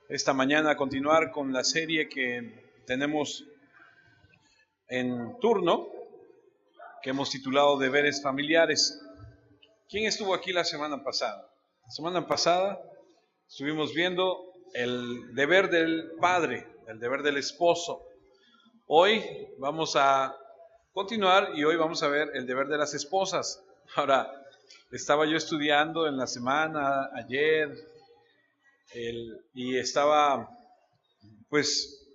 esta mañana a continuar con la serie que tenemos en turno, que hemos titulado Deberes Familiares. ¿Quién estuvo aquí la semana pasada? La semana pasada estuvimos viendo el deber del padre, el deber del esposo. Hoy vamos a continuar y hoy vamos a ver el deber de las esposas. Ahora, estaba yo estudiando en la semana, ayer, y estaba pues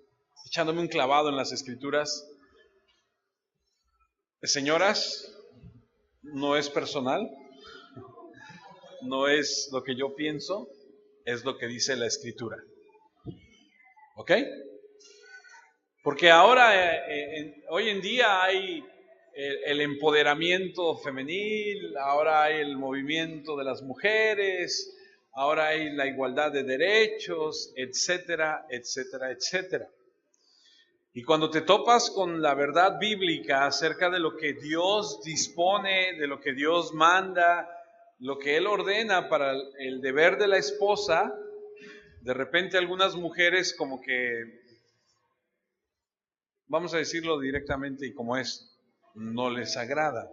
echándome un clavado en las escrituras. Señoras, no es personal, no es lo que yo pienso, es lo que dice la escritura. ¿Ok? Porque ahora, hoy en día hay el empoderamiento femenil, ahora hay el movimiento de las mujeres, ahora hay la igualdad de derechos, etcétera, etcétera, etcétera. Y cuando te topas con la verdad bíblica acerca de lo que Dios dispone, de lo que Dios manda, lo que Él ordena para el deber de la esposa, de repente algunas mujeres como que, vamos a decirlo directamente y como es, no les agrada.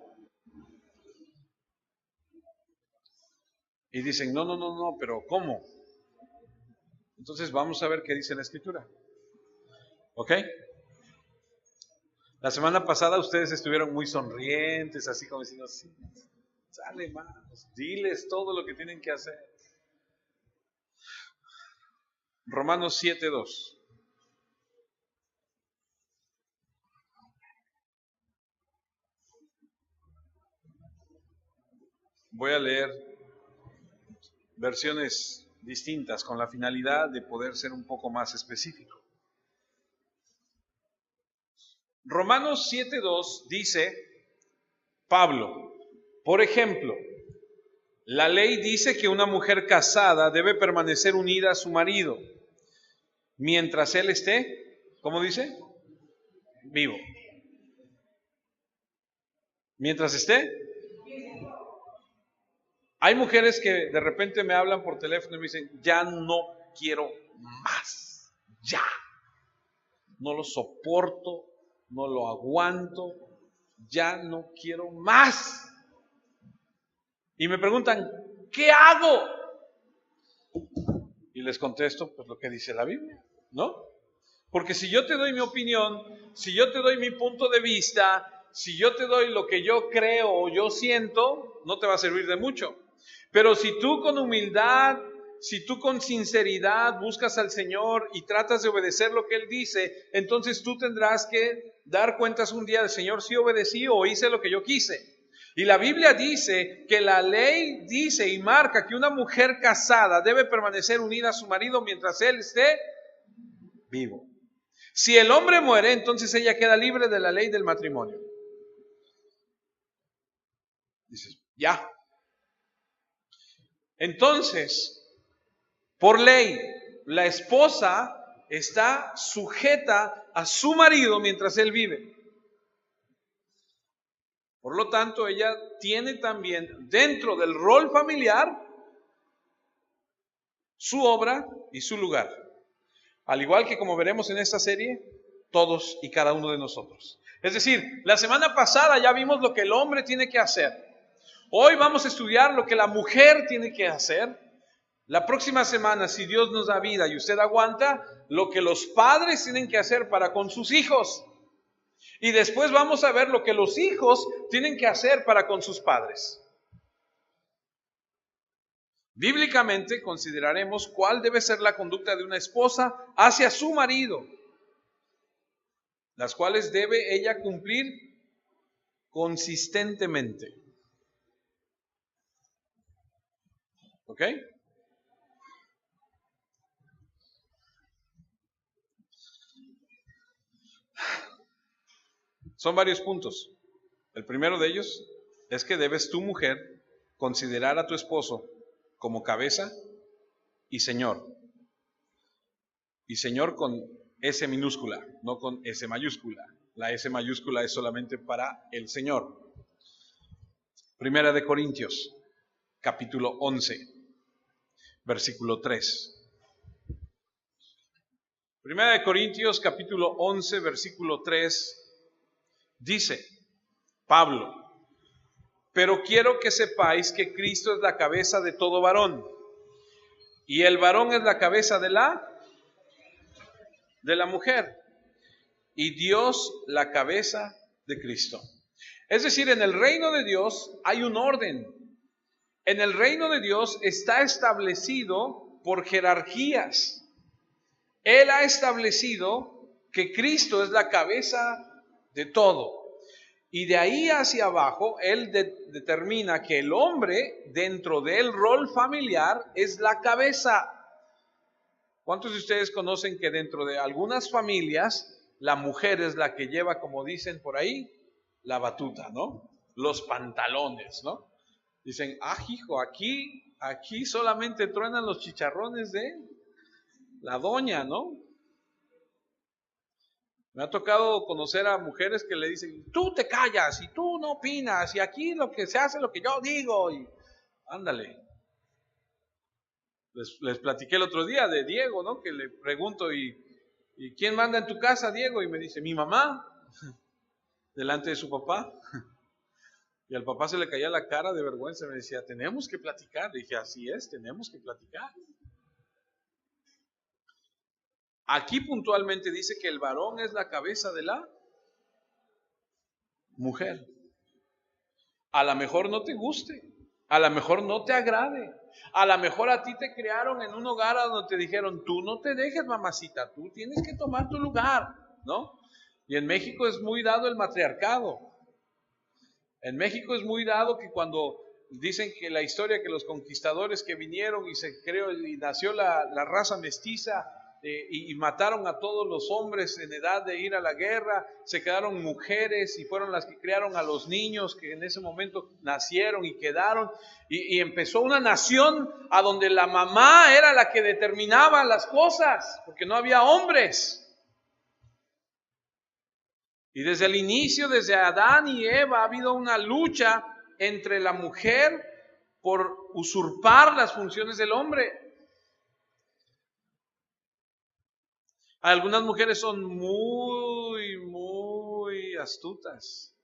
Y dicen, no, pero ¿cómo? Entonces vamos a ver qué dice la Escritura. ¿Ok? La semana pasada ustedes estuvieron muy sonrientes, así como diciendo, sí, sale más, diles todo lo que tienen que hacer. Romanos 7:2. Voy a leer versiones distintas con la finalidad de poder ser un poco más específico. Romanos 7:2 dice Pablo, por ejemplo, la ley dice que una mujer casada debe permanecer unida a su marido mientras él esté, ¿cómo dice? Vivo. Mientras esté. Hay mujeres que de repente me hablan por teléfono y me dicen, ya no quiero más, ya. No lo soporto, no lo aguanto, ya no quiero más. Y me preguntan, ¿qué hago? Y les contesto, pues lo que dice la Biblia, ¿no? Porque si yo te doy mi opinión, si yo te doy mi punto de vista, si yo te doy lo que yo creo o yo siento, no te va a servir de mucho. Pero si tú con humildad, si tú con sinceridad buscas al Señor y tratas de obedecer lo que Él dice, entonces tú tendrás que dar cuentas un día del Señor, si obedecí o hice lo que yo quise. Y la Biblia dice que la ley dice y marca que una mujer casada debe permanecer unida a su marido mientras él esté vivo. Si el hombre muere, entonces ella queda libre de la ley del matrimonio. Dices, ya. Entonces, por ley, la esposa está sujeta a su marido mientras él vive. Por lo tanto, ella tiene también dentro del rol familiar su obra y su lugar. Al igual que como veremos en esta serie, todos y cada uno de nosotros. Es decir, la semana pasada ya vimos lo que el hombre tiene que hacer. Hoy vamos a estudiar lo que la mujer tiene que hacer. La próxima semana, si Dios nos da vida y usted aguanta, lo que los padres tienen que hacer para con sus hijos. Y después vamos a ver lo que los hijos tienen que hacer para con sus padres. Bíblicamente consideraremos cuál debe ser la conducta de una esposa hacia su marido, las cuales debe ella cumplir consistentemente. ¿Ok? Son varios puntos. El primero de ellos es que debes tu mujer considerar a tu esposo como cabeza y señor. Y señor con S minúscula, no con S mayúscula. La S mayúscula es solamente para el Señor. Primera de Corintios, capítulo 11, versículo 3. Primera de Corintios capítulo 11 versículo 3 dice Pablo: pero quiero que sepáis que Cristo es la cabeza de todo varón, y el varón es la cabeza de la mujer, y Dios la cabeza de Cristo. Es decir, en el reino de Dios hay un orden. En el reino de Dios está establecido por jerarquías. Él ha establecido que Cristo es la cabeza de todo. Y de ahí hacia abajo, Él determina que el hombre, dentro del rol familiar, es la cabeza. ¿Cuántos de ustedes conocen que dentro de algunas familias, la mujer es la que lleva, como dicen por ahí, la batuta, ¿no? Los pantalones, ¿no? Dicen, hijo, aquí solamente truenan los chicharrones de la doña, ¿no? Me ha tocado conocer a mujeres que le dicen, tú te callas y tú no opinas y aquí lo que se hace lo que yo digo y ándale. Les platiqué el otro día de Diego, ¿no? Que le pregunto, ¿y quién manda en tu casa, Diego? Y me dice, mi mamá, delante de su papá. Y al papá se le caía la cara de vergüenza, me decía, tenemos que platicar. Le dije, así es, tenemos que platicar. Aquí puntualmente dice que el varón es la cabeza de la mujer. A lo mejor no te guste, a lo mejor no te agrade, a lo mejor a ti te criaron en un hogar donde te dijeron, tú no te dejes, mamacita, tú tienes que tomar tu lugar, ¿no? Y en México es muy dado el matriarcado. En México es muy dado que cuando dicen que la historia que los conquistadores que vinieron y se creó y nació la raza mestiza, y mataron a todos los hombres en edad de ir a la guerra, se quedaron mujeres y fueron las que criaron a los niños que en ese momento nacieron y quedaron, y empezó una nación a donde la mamá era la que determinaba las cosas, porque no había hombres. Y desde el inicio, desde Adán y Eva, ha habido una lucha entre la mujer por usurpar las funciones del hombre. Algunas mujeres son muy, muy astutas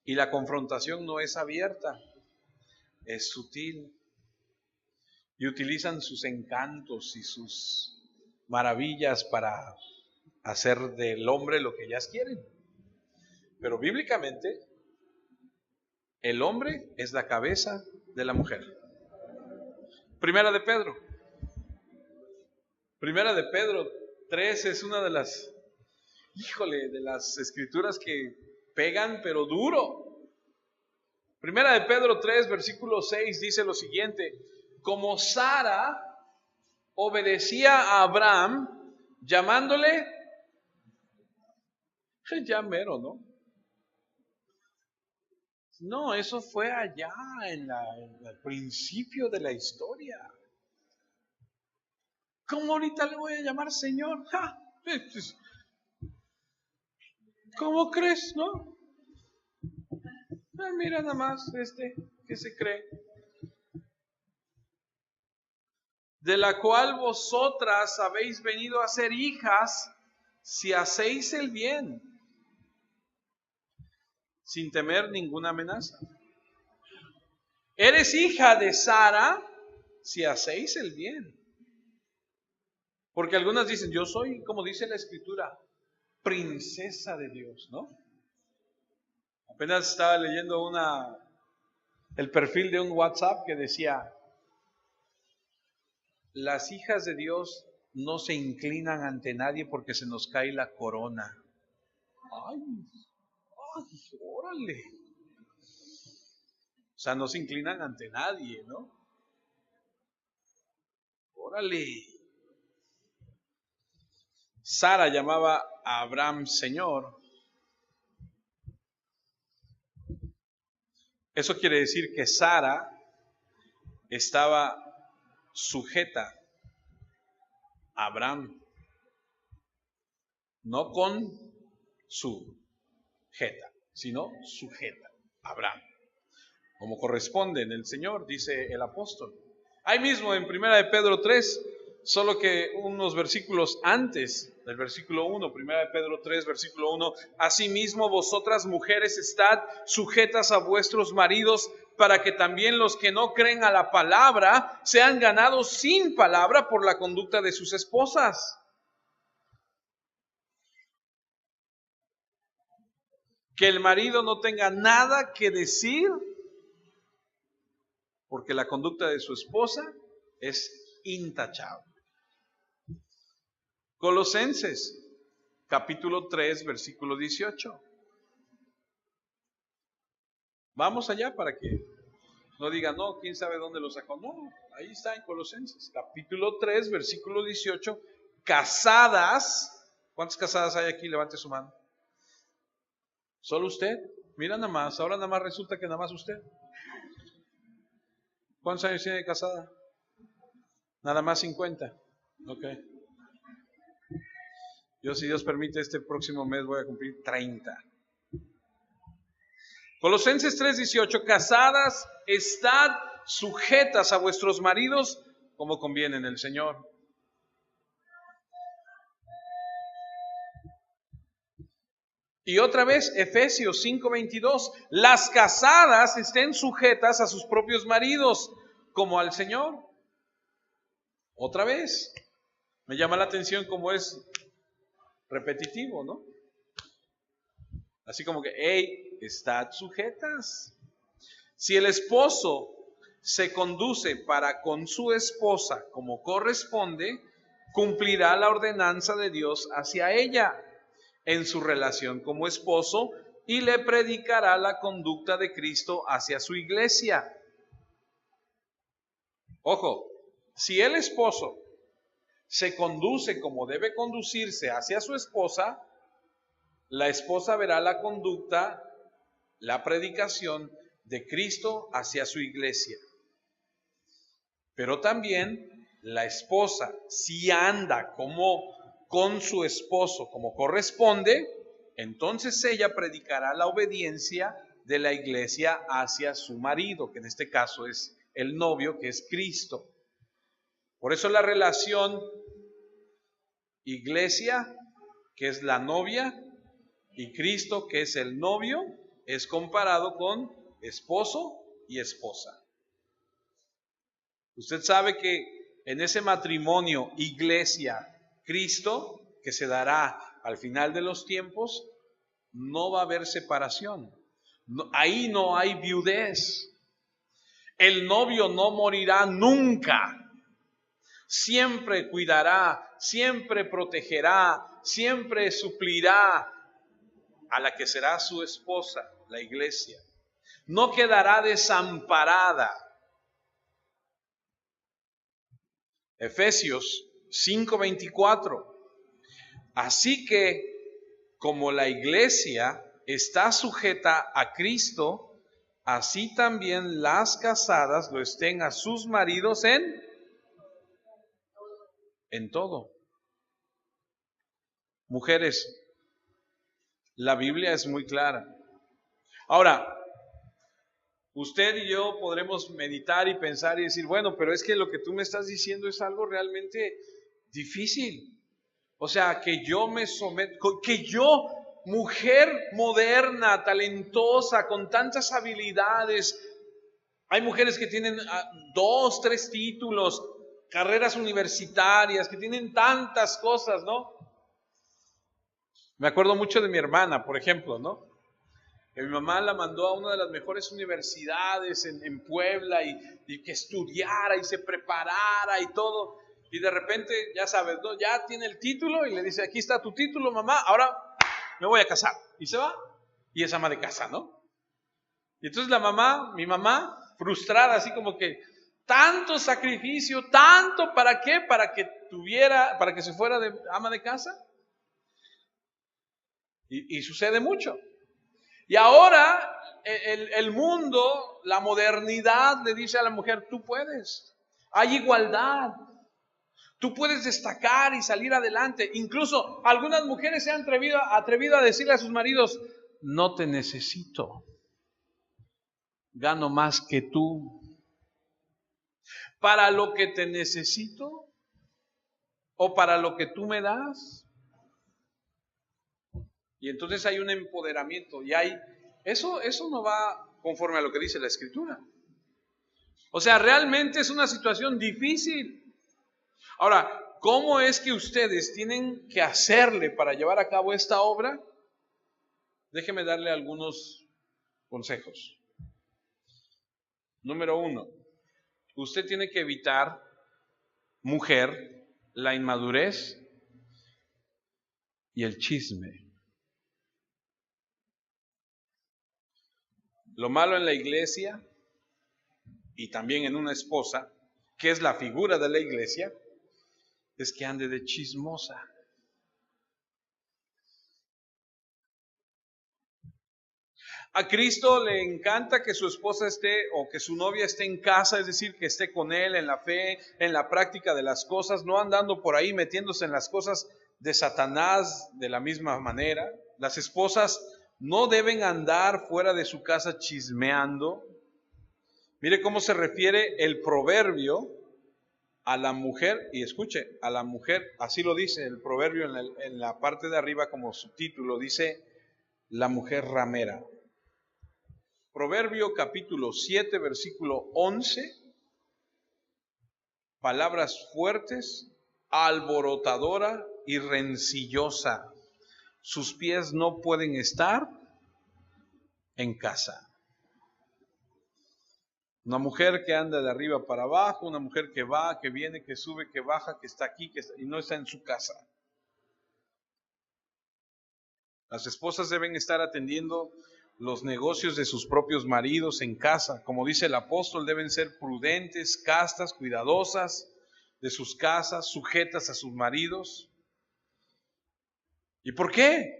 y la confrontación no es abierta, es sutil. Y utilizan sus encantos y sus maravillas para hacer del hombre lo que ellas quieren. Pero bíblicamente, el hombre es la cabeza de la mujer. Primera de Pedro 3 es una de las, de las escrituras que pegan, pero duro. Primera de Pedro 3, versículo 6 dice lo siguiente: como Sara obedecía a Abraham, llamándole, ya mero, ¿no? No, eso fue allá en el principio de la historia. ¿Cómo ahorita le voy a llamar Señor? ¿Cómo crees, no? Mira nada más que se cree. De la cual vosotras habéis venido a ser hijas si hacéis el bien, sin temer ninguna amenaza. Eres hija de Sara si hacéis el bien. Porque algunas dicen, yo soy, como dice la escritura, princesa de Dios, ¿no? Apenas estaba leyendo el perfil de un WhatsApp que decía, las hijas de Dios no se inclinan ante nadie porque se nos cae la corona. Ay, órale. O sea, no se inclinan ante nadie, ¿no? Órale. Sara llamaba a Abraham Señor. Eso quiere decir que Sara estaba sujeta a Abraham, no con su jeta, sino sujeta a Abraham, como corresponde en el Señor, dice el apóstol. Ahí mismo en 1 de Pedro 3, Solo que unos versículos antes del versículo 1, 1 Pedro 3, versículo 1, asimismo vosotras mujeres estad sujetas a vuestros maridos, para que también los que no creen a la palabra sean ganados sin palabra por la conducta de sus esposas. Que el marido no tenga nada que decir, porque la conducta de su esposa es intachable. Colosenses, capítulo 3, versículo 18. Vamos allá para que no digan, no, quién sabe dónde lo sacó. No, ahí está en Colosenses, capítulo 3, versículo 18. Casadas, ¿cuántas casadas hay aquí? Levante su mano. ¿Solo usted? Mira nada más, ahora nada más resulta que nada más usted. ¿Cuántos años tiene de casada? Nada más 50. Ok. Yo, si Dios permite, este próximo mes voy a cumplir 30. Colosenses 3:18, casadas, estad sujetas a vuestros maridos como conviene en el Señor. Y otra vez, Efesios 5:22, las casadas estén sujetas a sus propios maridos como al Señor. Otra vez, me llama la atención cómo es repetitivo, ¿no? Así como que, hey, estad sujetas. Si el esposo se conduce para con su esposa como corresponde, cumplirá la ordenanza de Dios hacia ella en su relación como esposo y le predicará la conducta de Cristo hacia su iglesia. Ojo, si el esposo se conduce como debe conducirse hacia su esposa, la esposa verá la conducta, la predicación de Cristo hacia su iglesia. Pero también la esposa, si anda como con su esposo como corresponde, entonces ella predicará la obediencia de la iglesia hacia su marido, que en este caso es el novio, que es Cristo. Por eso la relación iglesia, que es la novia, y Cristo, que es el novio, es comparado con esposo y esposa. Usted sabe que en ese matrimonio iglesia Cristo, que se dará al final de los tiempos, no va a haber separación. No, ahí no hay viudez. El novio no morirá nunca. Siempre cuidará, siempre protegerá, siempre suplirá a la que será su esposa, la iglesia. No quedará desamparada. Efesios 5:24. Así que, como la iglesia está sujeta a Cristo, así también las casadas lo estén a sus maridos en todo. Mujeres, la Biblia es muy clara. Ahora, usted y yo podremos meditar y pensar y decir, bueno, pero es que lo que tú me estás diciendo es algo realmente difícil. O sea, que yo me someto, que yo, mujer moderna, talentosa, con tantas habilidades. Hay mujeres que tienen 2, 3 títulos, carreras universitarias, que tienen tantas cosas, ¿no? Me acuerdo mucho de mi hermana, por ejemplo, ¿no? Que mi mamá la mandó a una de las mejores universidades en Puebla y que estudiara y se preparara y todo. Y de repente, ya sabes, ¿no? Ya tiene el título y le dice, aquí está tu título, mamá, ahora me voy a casar. Y se va y es ama de casa, ¿no? Y entonces mi mamá, frustrada, así como que, tanto sacrificio, tanto, ¿para qué? Para que se fuera de ama de casa. Y sucede mucho. Y ahora el mundo, la modernidad le dice a la mujer, tú puedes, hay igualdad, tú puedes destacar y salir adelante. Incluso algunas mujeres se han atrevido a decirle a sus maridos, no te necesito, gano más que tú. Para lo que te necesito, o para lo que tú me das. Y entonces hay un empoderamiento y eso no va conforme a lo que dice la Escritura. O sea, realmente es una situación difícil. Ahora, ¿cómo es que ustedes tienen que hacerle para llevar a cabo esta obra? Déjeme darle algunos consejos. Número 1, usted tiene que evitar, mujer, la inmadurez y el chisme. Lo malo en la iglesia y también en una esposa, que es la figura de la iglesia, es que ande de chismosa. A Cristo le encanta que su esposa esté o que su novia esté en casa, es decir, que esté con Él en la fe, en la práctica de las cosas, no andando por ahí metiéndose en las cosas de Satanás de la misma manera. Las esposas no deben andar fuera de su casa chismeando. Mire cómo se refiere el proverbio a la mujer, y escuche, a la mujer, así lo dice el proverbio en la parte de arriba como subtítulo, dice la mujer ramera. Proverbio capítulo 7, versículo 11, palabras fuertes, alborotadora y rencillosa. Sus pies no pueden estar en casa. Una mujer que anda de arriba para abajo, una mujer que va, que viene, que sube, que baja, que está aquí, y no está en su casa. Las esposas deben estar atendiendo los negocios de sus propios maridos en casa. Como dice el apóstol, deben ser prudentes, castas, cuidadosas de sus casas, sujetas a sus maridos. ¿Y por qué?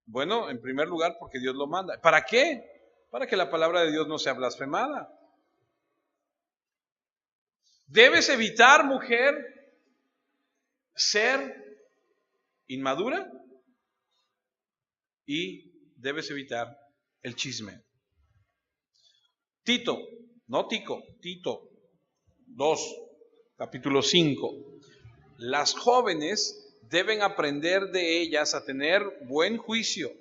Bueno, en primer lugar, porque Dios lo manda. ¿Para qué? Para que la palabra de Dios no sea blasfemada. Debes evitar, mujer, ser inmadura y debes evitar el chisme. Tito, no Tico, Tito 2, capítulo 5. Las jóvenes deben aprender de ellas a tener buen juicio,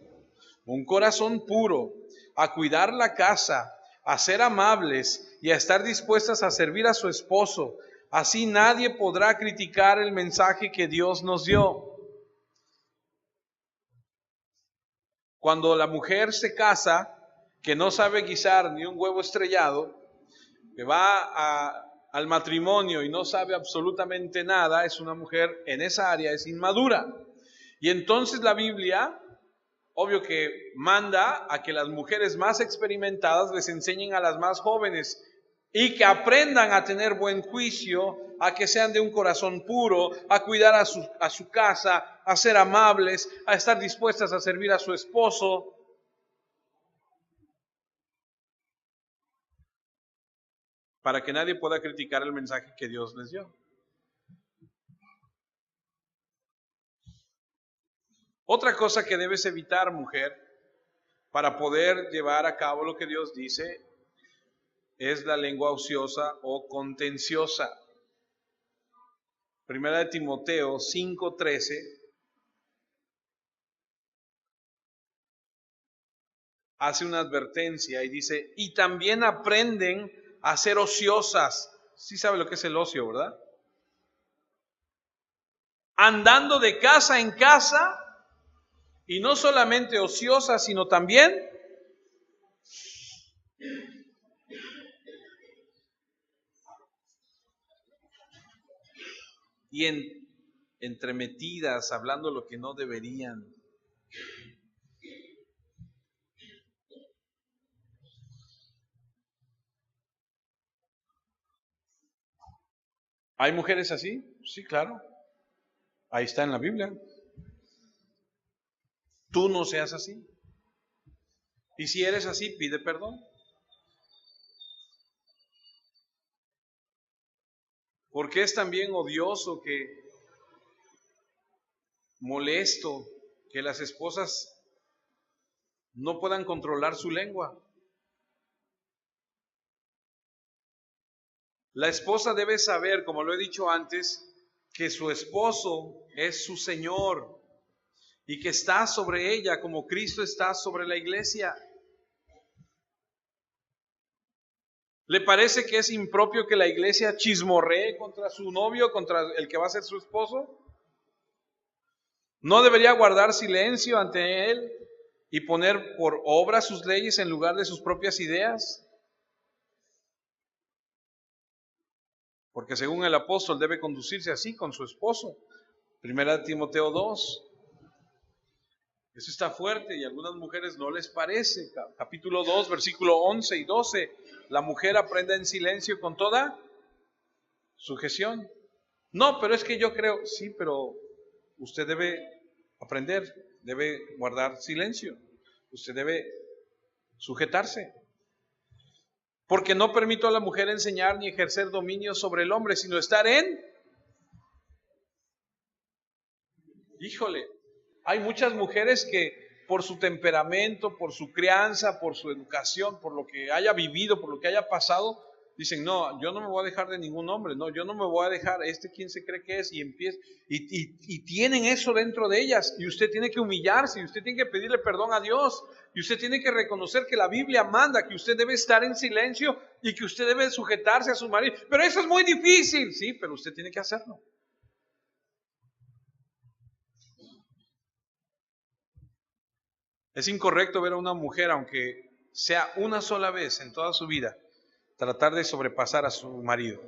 un corazón puro, a cuidar la casa, a ser amables y a estar dispuestas a servir a su esposo. Así nadie podrá criticar el mensaje que Dios nos dio. Cuando la mujer se casa, que no sabe guisar ni un huevo estrellado, que va al matrimonio y no sabe absolutamente nada, es una mujer en esa área, es inmadura. Y entonces la Biblia, obvio que manda a que las mujeres más experimentadas les enseñen a las más jóvenes y que aprendan a tener buen juicio, a que sean de un corazón puro, a cuidar a su casa, a ser amables, a estar dispuestas a servir a su esposo. Para que nadie pueda criticar el mensaje que Dios les dio. Otra cosa que debes evitar, mujer, para poder llevar a cabo lo que Dios dice, es la lengua ociosa o contenciosa. Primera de Timoteo 5:13 hace una advertencia y dice, y también aprenden a ser ociosas. Sí sabe lo que es el ocio, ¿verdad? Andando de casa en casa, y no solamente ociosas, sino también entremetidas, hablando lo que no deberían. ¿Hay mujeres así? Sí, claro. Ahí está en la Biblia. Tú no seas así. Y si eres así, pide perdón. Porque es también odioso, molesto, que las esposas no puedan controlar su lengua. La esposa debe saber, como lo he dicho antes, que su esposo es su Señor y que está sobre ella como Cristo está sobre la iglesia. ¿Le parece que es impropio que la iglesia chismorree contra su novio, contra el que va a ser su esposo? ¿No debería guardar silencio ante él y poner por obra sus leyes en lugar de sus propias ideas? Porque según el apóstol debe conducirse así con su esposo. Primera de Timoteo 2. Eso está fuerte y a algunas mujeres no les parece. Capítulo 2, versículo 11 y 12. La mujer aprenda en silencio con toda sujeción. No, pero es que yo creo, sí, pero usted debe aprender, debe guardar silencio. Usted debe sujetarse. Porque no permito a la mujer enseñar ni ejercer dominio sobre el hombre, sino estar en... Híjole, hay muchas mujeres que por su temperamento, por su crianza, por su educación, por lo que haya vivido, por lo que haya pasado, dicen, no, yo no me voy a dejar de ningún hombre, no, yo no me voy a dejar, ¿quién se cree que es? Y empieza, y tienen eso dentro de ellas, y usted tiene que humillarse, y usted tiene que pedirle perdón a Dios, y usted tiene que reconocer que la Biblia manda que usted debe estar en silencio y que usted debe sujetarse a su marido. Pero eso es muy difícil, sí, pero usted tiene que hacerlo. Es incorrecto ver a una mujer, aunque sea una sola vez en toda su vida, tratar de sobrepasar a su marido.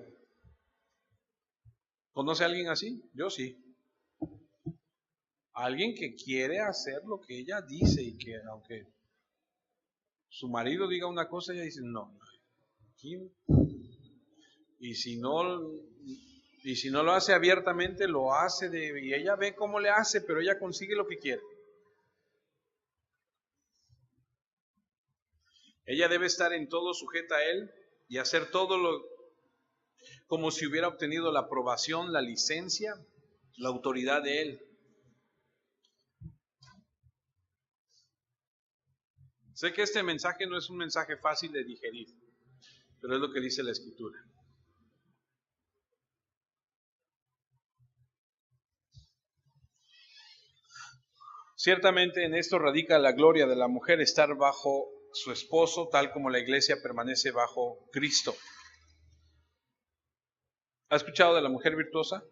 ¿Conoce a alguien así? Yo sí. Alguien que quiere hacer lo que ella dice y que aunque su marido diga una cosa, ella dice, no. Y si no lo hace abiertamente, lo hace y ella ve cómo le hace, pero ella consigue lo que quiere. Ella debe estar en todo sujeta a él y hacer todo como si hubiera obtenido la aprobación, la licencia, la autoridad de él. Sé que este mensaje no es un mensaje fácil de digerir, pero es lo que dice la Escritura. Ciertamente en esto radica la gloria de la mujer, estar bajo su esposo, tal como la iglesia permanece bajo Cristo. ¿Ha escuchado de la mujer virtuosa?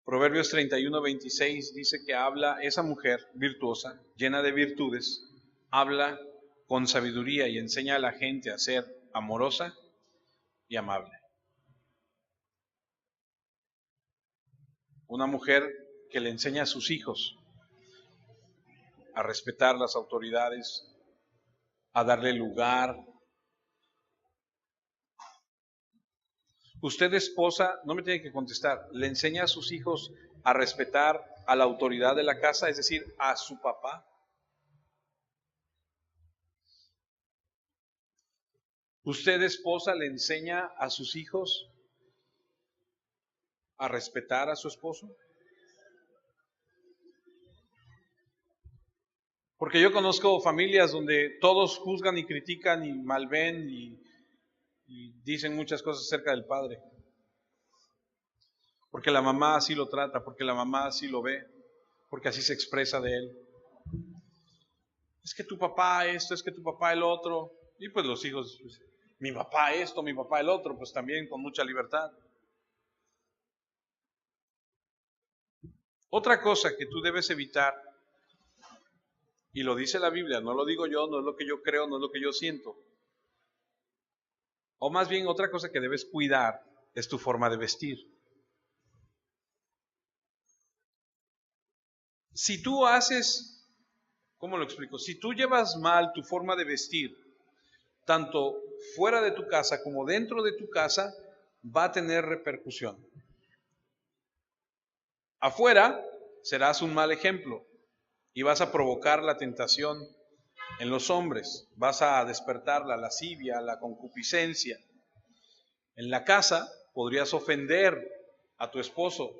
Proverbios 31:26 dice que habla esa mujer virtuosa, llena de virtudes, habla con sabiduría y enseña a la gente a ser amorosa y amable. Una mujer que le enseña a sus hijos a respetar las autoridades, a darle lugar. Usted, esposa, no me tiene que contestar, ¿le enseña a sus hijos a respetar a la autoridad de la casa, es decir, a su papá? ¿Usted, esposa, le enseña a sus hijos a respetar a su esposo? Porque yo conozco familias donde todos juzgan y critican y malven y dicen muchas cosas acerca del padre. Porque la mamá así lo trata, porque la mamá así lo ve, porque así se expresa de él. Es que tu papá esto, es que tu papá el otro. Y pues los hijos, pues, mi papá esto, mi papá el otro, pues también con mucha libertad. Otra cosa que tú debes evitar, y lo dice la Biblia, no lo digo yo, no es lo que yo creo, no es lo que yo siento. O más bien otra cosa que debes cuidar es tu forma de vestir. Si tú haces, ¿cómo lo explico? Si tú llevas mal tu forma de vestir, tanto fuera de tu casa como dentro de tu casa, va a tener repercusión. Afuera serás un mal ejemplo y vas a provocar la tentación en los hombres, vas a despertar la lascivia, la concupiscencia. En la casa podrías ofender a tu esposo,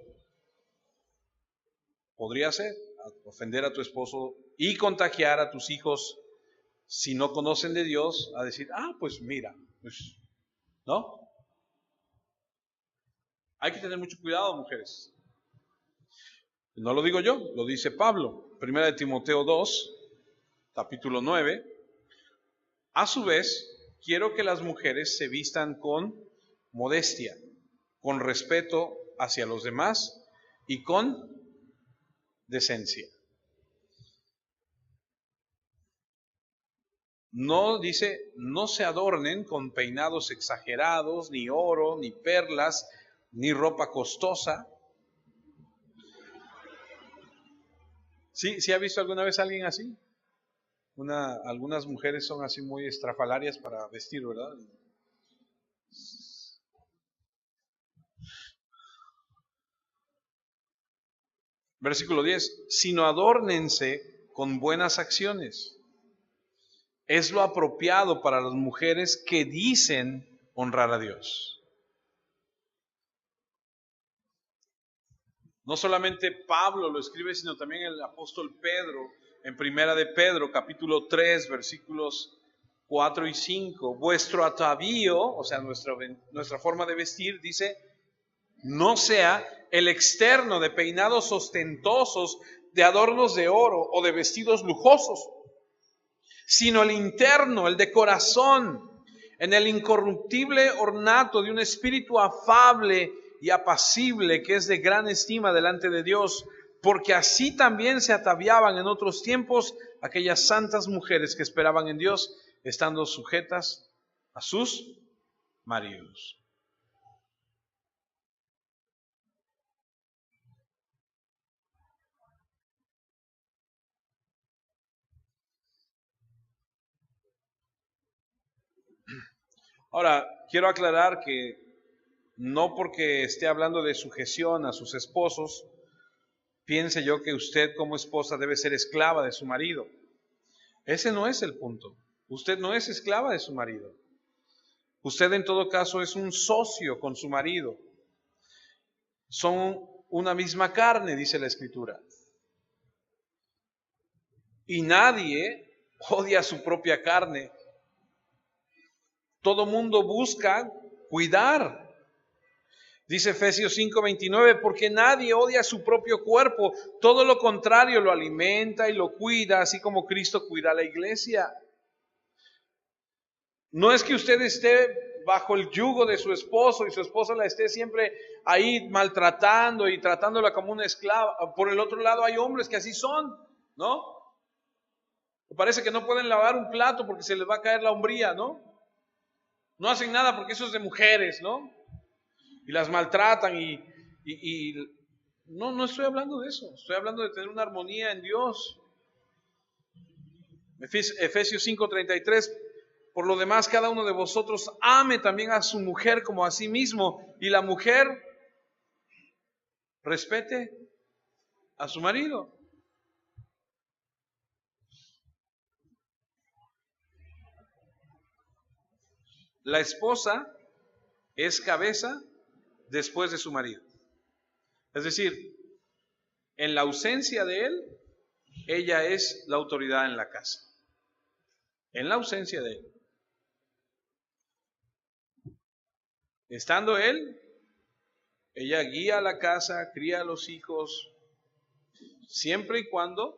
podría ser ofender a tu esposo y contagiar a tus hijos, si no conocen de Dios, a decir, pues mira, pues ¿No? Hay que tener mucho cuidado, mujeres. No lo digo yo, lo dice Pablo. Primera de Timoteo 2, capítulo 9. A su vez, quiero que las mujeres se vistan con modestia, con respeto hacia los demás y con decencia. No dice, no se adornen con peinados exagerados, ni oro, ni perlas, ni ropa costosa. ¿Sí ha visto alguna vez a alguien así? Algunas mujeres son así muy estrafalarias para vestir, ¿verdad? Versículo 10, sino adórnense con buenas acciones. Es lo apropiado para las mujeres que dicen honrar a Dios. No solamente Pablo lo escribe, sino también el apóstol Pedro, en Primera de Pedro, capítulo 3, versículos 4 y 5. Vuestro atavío, o sea, nuestra forma de vestir, dice, no sea el externo de peinados ostentosos, de adornos de oro o de vestidos lujosos, sino el interno, el de corazón, en el incorruptible ornato de un espíritu afable y apacible que es de gran estima delante de Dios, porque así también se ataviaban en otros tiempos aquellas santas mujeres que esperaban en Dios, estando sujetas a sus maridos. Ahora, quiero aclarar que no porque esté hablando de sujeción a sus esposos, piense yo que usted como esposa debe ser esclava de su marido. Ese no es el punto. Usted no es esclava de su marido. Usted en todo caso es un socio con su marido. Son una misma carne, dice la Escritura. Y nadie odia su propia carne. Todo mundo busca cuidar. Dice Efesios 5:29, porque nadie odia su propio cuerpo, todo lo contrario, lo alimenta y lo cuida, así como Cristo cuida a la iglesia. No es que usted esté bajo el yugo de su esposo y su esposa la esté siempre ahí maltratando y tratándola como una esclava. Por el otro lado hay hombres que así son, ¿no? Parece que no pueden lavar un plato porque se les va a caer la hombría, ¿no? No hacen nada porque eso es de mujeres, ¿no? Y las maltratan y no estoy hablando de eso, estoy hablando de tener una armonía en Dios. Efesios 5:33, por lo demás cada uno de vosotros ame también a su mujer como a sí mismo, y la mujer respete a su marido. La esposa es cabeza después de su marido. Es decir, en la ausencia de él, ella es la autoridad en la casa. En la ausencia de él. Estando él, ella guía a la casa, cría a los hijos, siempre y cuando,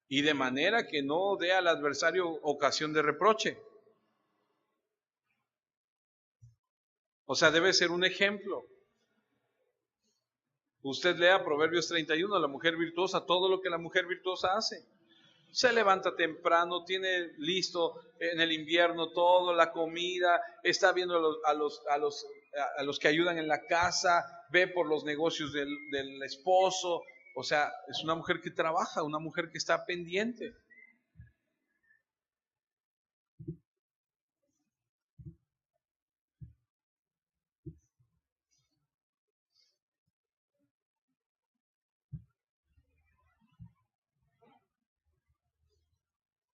y de manera que no dé al adversario ocasión de reproche. O sea, debe ser un ejemplo. Usted lea Proverbios 31, la mujer virtuosa, todo lo que la mujer virtuosa hace. Se levanta temprano, tiene listo en el invierno todo, la comida, está viendo a los que ayudan en la casa, ve por los negocios del esposo. O sea, es una mujer que trabaja, una mujer que está pendiente.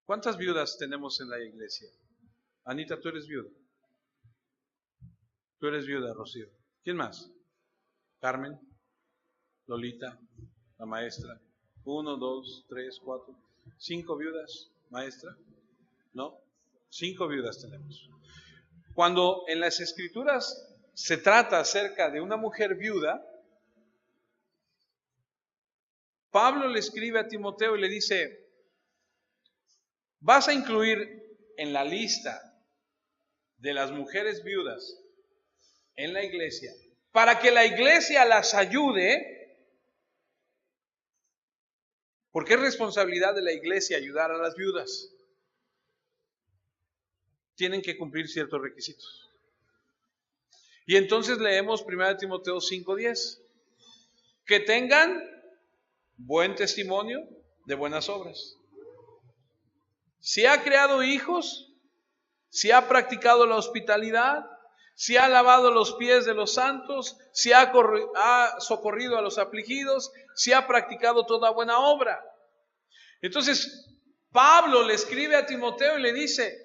¿Cuántas viudas tenemos en la iglesia? Anita, tú eres viuda. Tú eres viuda, Rocío. ¿Quién más? Carmen, Lolita, la maestra. 1, 2, 3, 4, 5 viudas, maestra. ¿No? 5 viudas tenemos. Cuando en las Escrituras se trata acerca de una mujer viuda, Pablo le escribe a Timoteo y le dice, vas a incluir en la lista de las mujeres viudas en la iglesia, para que la iglesia las ayude, porque es responsabilidad de la iglesia ayudar a las viudas. Tienen que cumplir ciertos requisitos. Y entonces leemos 1 Timoteo 5:10, que tengan buen testimonio de buenas obras. Si ha creado hijos, si ha practicado la hospitalidad, si ha lavado los pies de los santos, si ha socorrido a los afligidos, si ha practicado toda buena obra. Entonces, Pablo le escribe a Timoteo y le dice,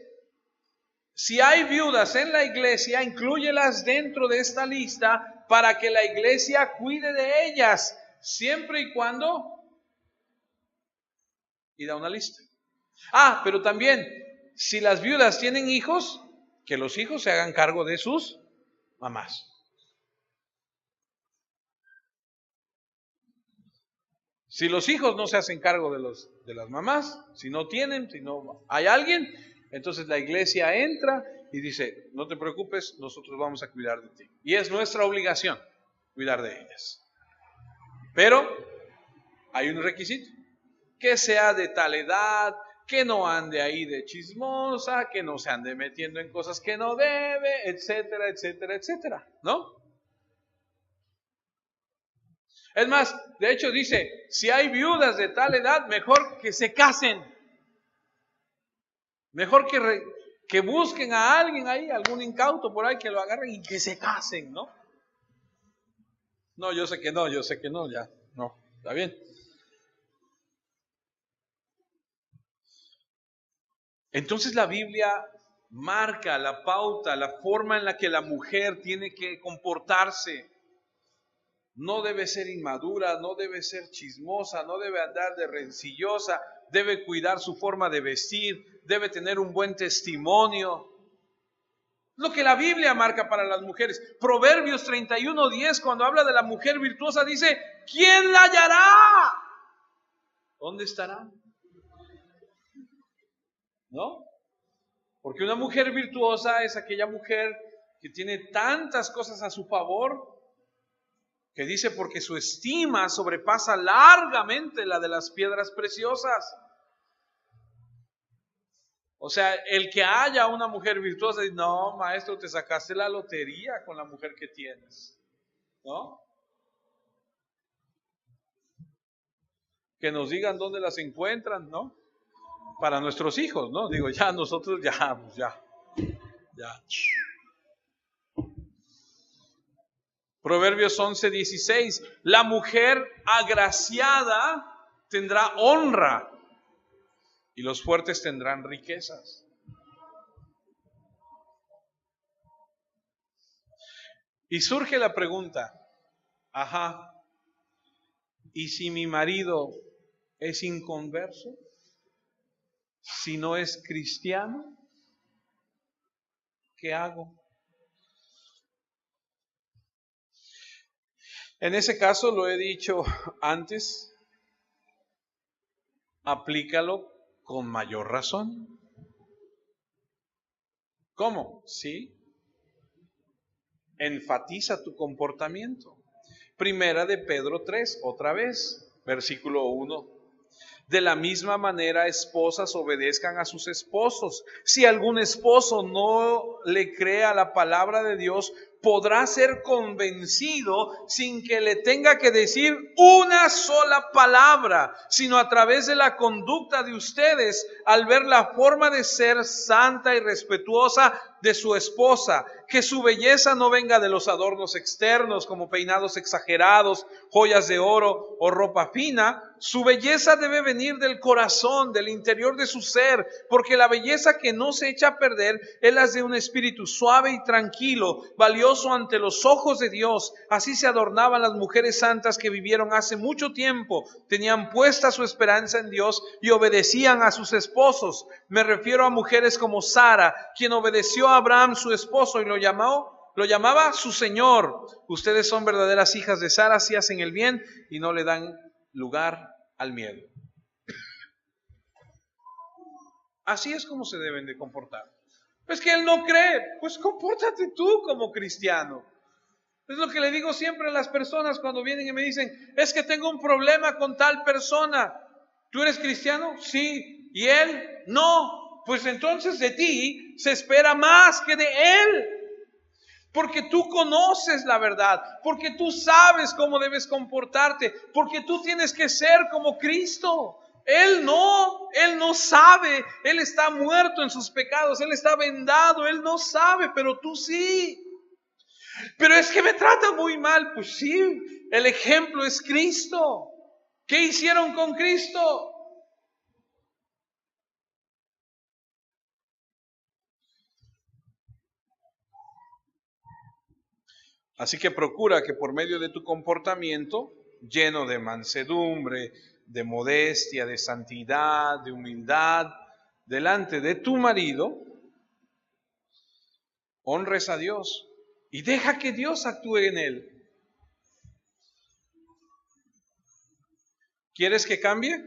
si hay viudas en la iglesia, inclúyelas dentro de esta lista para que la iglesia cuide de ellas, siempre y cuando, y da una lista. Pero también, si las viudas tienen hijos, que los hijos se hagan cargo de sus mamás. Si los hijos no se hacen cargo de las mamás, si no hay alguien, entonces la iglesia entra y dice, no te preocupes, nosotros vamos a cuidar de ti. Y es nuestra obligación cuidar de ellas. Pero hay un requisito, que sea de tal edad, que no ande ahí de chismosa, que no se ande metiendo en cosas que no debe, etcétera, etcétera, etcétera, ¿no? Es más, de hecho dice, si hay viudas de tal edad, mejor que se casen. Mejor que busquen a alguien ahí, algún incauto por ahí, que lo agarren y que se casen, ¿no? No, yo sé que no, ya, no, está bien. Entonces la Biblia marca la pauta, la forma en la que la mujer tiene que comportarse. No debe ser inmadura, no debe ser chismosa, no debe andar de rencillosa, debe cuidar su forma de vestir, debe tener un buen testimonio. Lo que la Biblia marca para las mujeres. Proverbios 31:10, cuando habla de la mujer virtuosa, dice, ¿quién la hallará? ¿Dónde estará? ¿No? Porque una mujer virtuosa es aquella mujer que tiene tantas cosas a su favor, que dice porque su estima sobrepasa largamente la de las piedras preciosas. O sea, el que haya una mujer virtuosa dice, no, maestro, te sacaste la lotería con la mujer que tienes, ¿no? Que nos digan dónde las encuentran, ¿no? Para nuestros hijos, ¿no? Digo, ya nosotros, ya. Proverbios 11:16, la mujer agraciada tendrá honra y los fuertes tendrán riquezas. Y surge la pregunta, ¿y si mi marido es inconverso? Si no es cristiano, ¿qué hago? En ese caso, lo he dicho antes, aplícalo con mayor razón. ¿Cómo? Sí. Enfatiza tu comportamiento. Primera de Pedro 3, otra vez, versículo 1. De la misma manera, esposas, obedezcan a sus esposos. Si algún esposo no le cree a la palabra de Dios, podrá ser convencido sin que le tenga que decir una sola palabra, sino a través de la conducta de ustedes, al ver la forma de ser santa y respetuosa de su esposa, que su belleza no venga de los adornos externos como peinados exagerados, joyas de oro o ropa fina. Su belleza debe venir del corazón, del interior de su ser, porque la belleza que no se echa a perder es la de un espíritu suave y tranquilo, valioso ante los ojos de Dios. Así se adornaban las mujeres santas que vivieron hace mucho tiempo, tenían puesta su esperanza en Dios y obedecían a sus esposos. Me refiero a mujeres como Sara, quien obedeció a Abraham su esposo y lo llamaba su Señor. Ustedes son verdaderas hijas de Sara si hacen el bien y no le dan lugar al miedo. Así es como se deben de comportar. Pues que él no cree, pues compórtate tú como cristiano. Es lo que le digo siempre a las personas cuando vienen y me dicen, es que tengo un problema con tal persona. ¿Tú eres cristiano? Sí. ¿Y él? No. Pues entonces de ti se espera más que de él. Porque tú conoces la verdad, porque tú sabes cómo debes comportarte, porque tú tienes que ser como Cristo. Él no sabe, Él está muerto en sus pecados, Él está vendado, Él no sabe, pero tú sí. Pero es que me trata muy mal, pues sí, el ejemplo es Cristo. ¿Qué hicieron con Cristo? Así que procura que por medio de tu comportamiento, lleno de mansedumbre, de modestia, de santidad, de humildad, delante de tu marido, honres a Dios y deja que Dios actúe en él. ¿Quieres que cambie?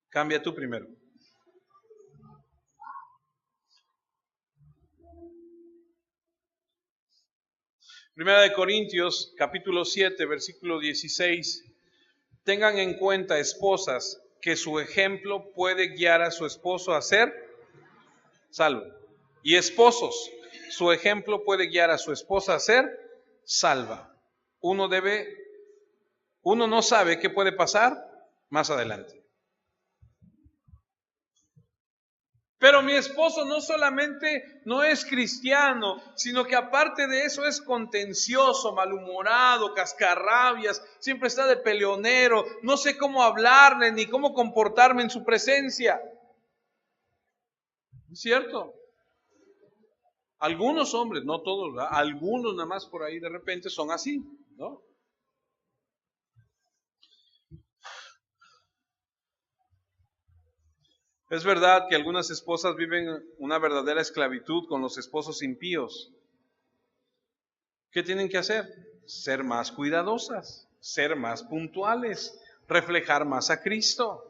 Cambia tú primero. Primera de Corintios, capítulo 7, versículo 16. Tengan en cuenta, esposas, que su ejemplo puede guiar a su esposo a ser salvo. Y esposos, su ejemplo puede guiar a su esposa a ser salva. Uno no sabe qué puede pasar más adelante. Pero mi esposo no solamente no es cristiano, sino que aparte de eso es contencioso, malhumorado, cascarrabias, siempre está de peleonero, no sé cómo hablarle ni cómo comportarme en su presencia. ¿Es cierto? Algunos hombres, no todos, ¿verdad? Algunos nada más por ahí de repente son así, ¿no? Es verdad que algunas esposas viven una verdadera esclavitud con los esposos impíos. ¿Qué tienen que hacer? Ser más cuidadosas, ser más puntuales, reflejar más a Cristo.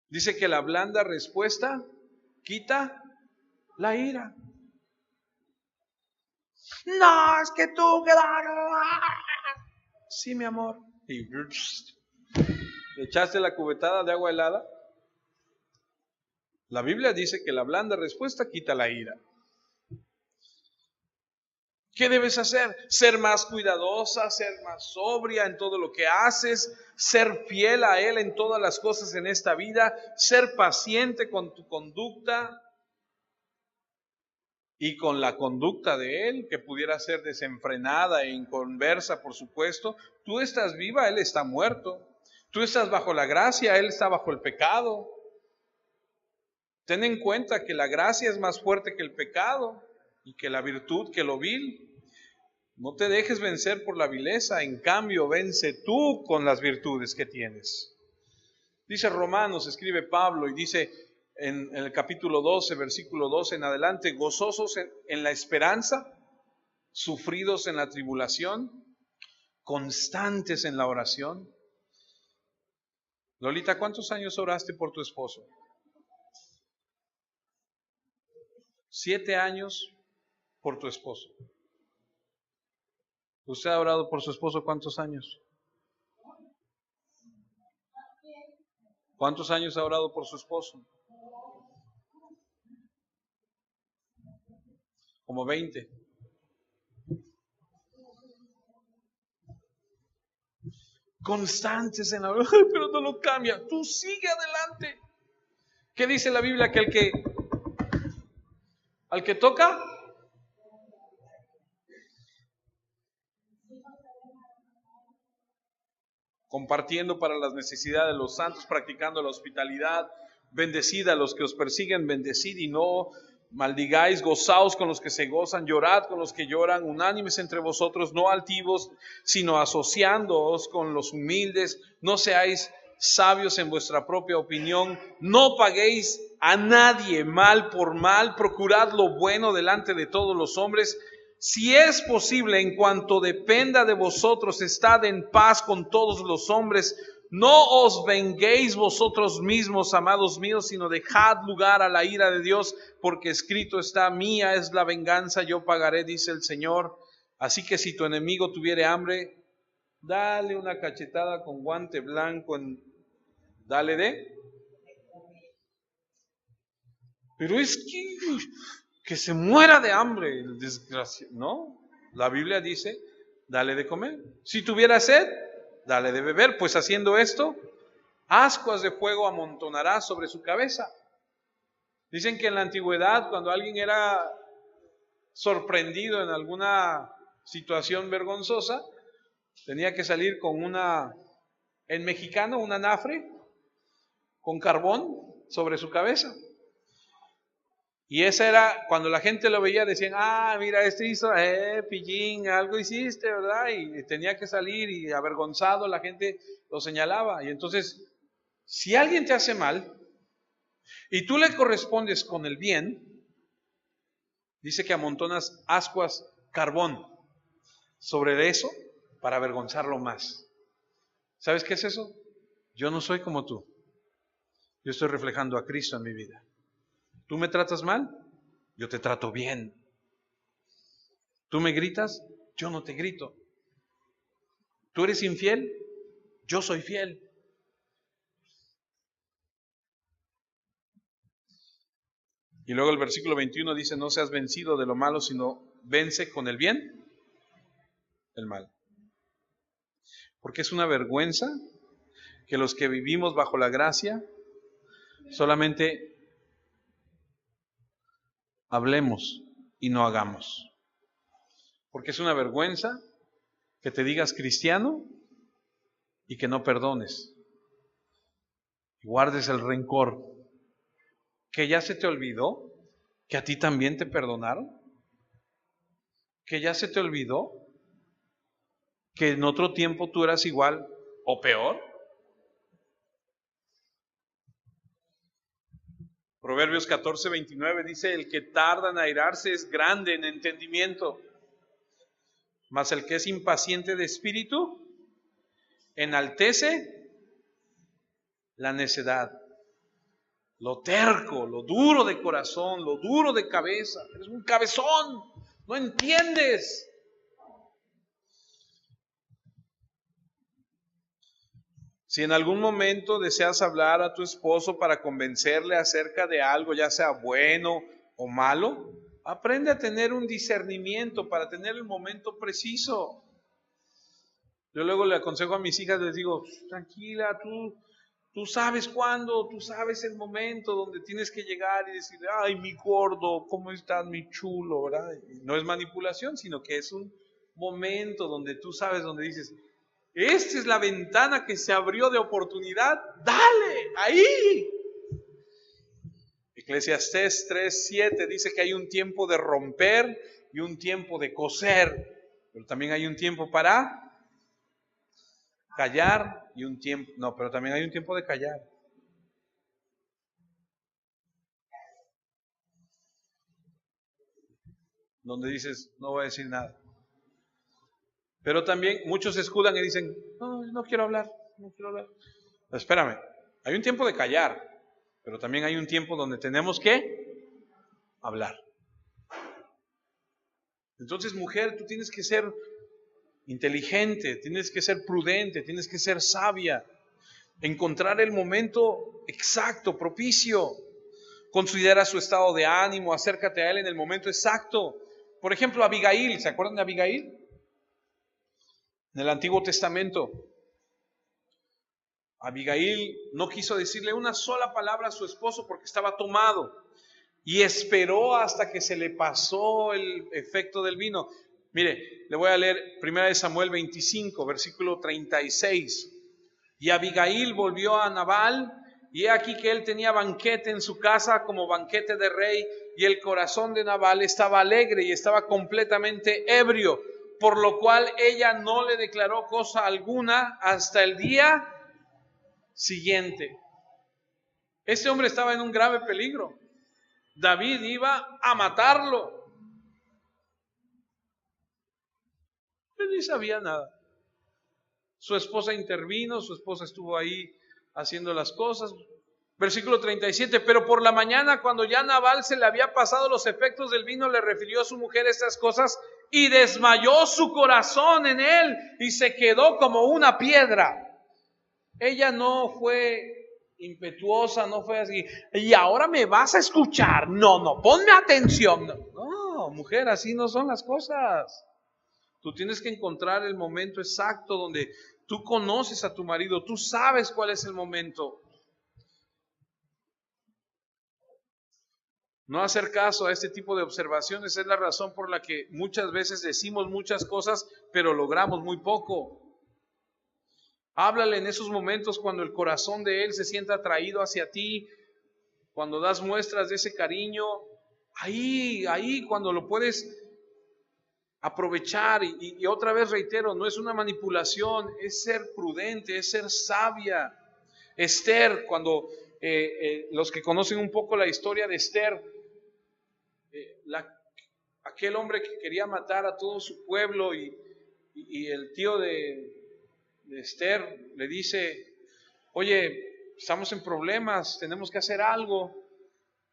Dice que la blanda respuesta quita la ira. No, es que tú, sí, mi amor. Y le echaste la cubetada de agua helada. La Biblia dice que la blanda respuesta quita la ira. ¿Qué debes hacer? Ser más cuidadosa, ser más sobria en todo lo que haces, ser fiel a Él en todas las cosas en esta vida, ser paciente con tu conducta y con la conducta de Él, que pudiera ser desenfrenada e inconversa, por supuesto. Tú estás viva, Él está muerto. Tú estás bajo la gracia, Él está bajo el pecado. Ten en cuenta que la gracia es más fuerte que el pecado y que la virtud que lo vil. No te dejes vencer por la vileza, en cambio vence tú con las virtudes que tienes. Dice Romanos, escribe Pablo y dice en el capítulo 12, versículo 12 en adelante, gozosos en la esperanza, sufridos en la tribulación, constantes en la oración. Lolita, ¿cuántos años oraste por tu esposo? 7 años por tu esposo. ¿Usted ha orado por su esposo cuántos años? ¿Cuántos años ha orado por su esposo? Como 20. Constantes en la oración, pero no lo cambia. Tú sigue adelante. ¿Qué dice la Biblia? Que al que toca, compartiendo para las necesidades de los santos, practicando la hospitalidad, bendecid a los que os persiguen, bendecid y no maldigáis, gozaos con los que se gozan, llorad con los que lloran, unánimes entre vosotros, no altivos, sino asociándoos con los humildes, no seáis sabios en vuestra propia opinión, no paguéis a nadie mal por mal, procurad lo bueno delante de todos los hombres. Si es posible, en cuanto dependa de vosotros, estad en paz con todos los hombres. No os venguéis vosotros mismos, amados míos, sino dejad lugar a la ira de Dios, porque escrito está: mía es la venganza, yo pagaré, dice el Señor. Así que si tu enemigo tuviere hambre, dale una cachetada con guante blanco, dale de. Pero es que se muera de hambre, desgraciado. No, la Biblia dice, dale de comer. Si tuviera sed, dale de beber, pues haciendo esto, ascuas de fuego amontonará sobre su cabeza. Dicen que en la antigüedad, cuando alguien era sorprendido en alguna situación vergonzosa, tenía que salir con en mexicano, un anafre con carbón sobre su cabeza. Y esa era, cuando la gente lo veía, decían: mira, este hizo, pillín, algo hiciste, ¿verdad? Y tenía que salir, y avergonzado la gente lo señalaba. Y entonces, si alguien te hace mal y tú le correspondes con el bien, dice que amontonas ascuas, carbón sobre eso para avergonzarlo más. ¿Sabes qué es eso? Yo no soy como tú. Yo estoy reflejando a Cristo en mi vida. ¿Tú me tratas mal? Yo te trato bien. ¿Tú me gritas? Yo no te grito. ¿Tú eres infiel? Yo soy fiel. Y luego el versículo 21 dice: no seas vencido de lo malo, sino vence con el bien el mal. Porque es una vergüenza que los que vivimos bajo la gracia solamente hablemos y no hagamos. Porque es una vergüenza que te digas cristiano y que no perdones, y guardes el rencor. ¿Que ya se te olvidó que a ti también te perdonaron? ¿Que ya se te olvidó que en otro tiempo tú eras igual o peor? Proverbios 14:29 dice: el que tarda en airarse es grande en entendimiento, mas el que es impaciente de espíritu enaltece la necedad. Lo terco, lo duro de corazón, lo duro de cabeza. Eres un cabezón, no entiendes. Si en algún momento deseas hablar a tu esposo para convencerle acerca de algo, ya sea bueno o malo, aprende a tener un discernimiento para tener el momento preciso. Yo luego le aconsejo a mis hijas, les digo: tranquila, tú sabes cuándo, tú sabes el momento donde tienes que llegar y decirle: ay, mi gordo, ¿cómo estás, mi chulo? ¿Verdad? Y no es manipulación, sino que es un momento donde tú sabes, donde dices: esta es la ventana que se abrió de oportunidad, dale, ahí. Eclesiastés 3:7 dice que hay un tiempo de romper y un tiempo de coser, pero también hay un tiempo para callar y un tiempo, no, pero también hay un tiempo de callar. Donde dices: no voy a decir nada. Pero también muchos se escudan y dicen: no quiero hablar, no quiero hablar. Pero espérame, hay un tiempo de callar, pero también hay un tiempo donde tenemos que hablar. Entonces, mujer, tú tienes que ser inteligente, tienes que ser prudente, tienes que ser sabia, encontrar el momento exacto, propicio. Considera su estado de ánimo, acércate a él en el momento exacto. Por ejemplo, Abigail, ¿se acuerdan de Abigail? En el Antiguo Testamento, Abigail no quiso decirle una sola palabra a su esposo porque estaba tomado, y esperó hasta que se le pasó el efecto del vino. Mire, le voy a leer 1 Samuel 25, versículo 36. Y Abigail volvió a Nabal, y he aquí que él tenía banquete en su casa como banquete de rey, y el corazón de Nabal estaba alegre y estaba completamente ebrio, por lo cual ella no le declaró cosa alguna hasta el día siguiente. Este hombre estaba en un grave peligro. David iba a matarlo. Él ni sabía nada. Su esposa intervino, su esposa estuvo ahí haciendo las cosas. Versículo 37, pero por la mañana, cuando ya Nabal se le había pasado los efectos del vino, le refirió a su mujer estas cosas y desmayó su corazón en él y se quedó como una piedra. Ella no fue impetuosa, no fue así, y ahora me vas a escuchar. No, ponme atención. No, mujer, así no son las cosas. Tú tienes que encontrar el momento exacto donde tú conoces a tu marido, tú sabes cuál es el momento. No hacer caso a este tipo de observaciones es la razón por la que muchas veces decimos muchas cosas, pero logramos muy poco. Háblale en esos momentos cuando el corazón de él se sienta atraído hacia ti, cuando das muestras de ese cariño, ahí cuando lo puedes aprovechar. Y otra vez reitero, no es una manipulación, es ser prudente, es ser sabia. Esther, cuando los que conocen un poco la historia de Esther, aquel hombre que quería matar a todo su pueblo y el tío de Esther le dice, oye, estamos en problemas, tenemos que hacer algo.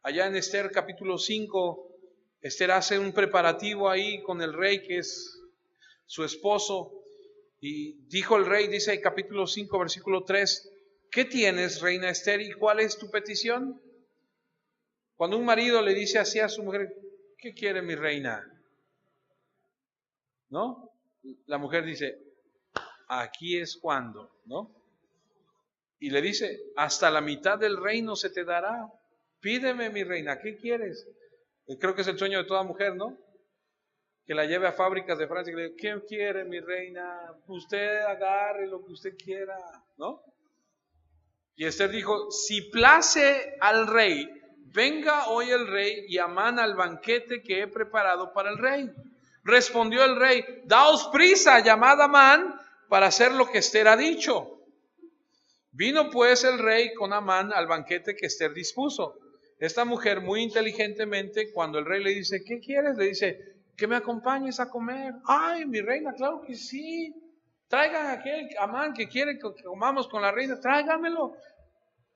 Allá en Esther capítulo 5, Esther hace un preparativo ahí con el rey que es su esposo, y dijo el rey, dice capítulo 5 versículo 3, ¿qué tienes, reina Esther, y cuál es tu petición? Cuando un marido le dice así a su mujer, ¿qué quiere mi reina? ¿No? La mujer dice, aquí es cuando, ¿no? Y le dice, hasta la mitad del reino se te dará. Pídeme, mi reina, ¿qué quieres? Creo que es el sueño de toda mujer, ¿no? Que la lleve a fábricas de Francia y le diga, ¿qué quiere, mi reina? Usted agarre lo que usted quiera, ¿no? Y Esther dijo, si place al rey, venga hoy el rey y Amán al banquete que he preparado para el rey. Respondió el rey, daos prisa, llamad a Amán para hacer lo que Esther ha dicho. Vino pues el rey con Amán al banquete que Esther dispuso. Esta mujer muy inteligentemente, cuando el rey le dice, ¿qué quieres? Le dice, que me acompañes a comer. Ay, mi reina, claro que sí. Traigan a aquel Amán que quiere que comamos con la reina, tráigamelo.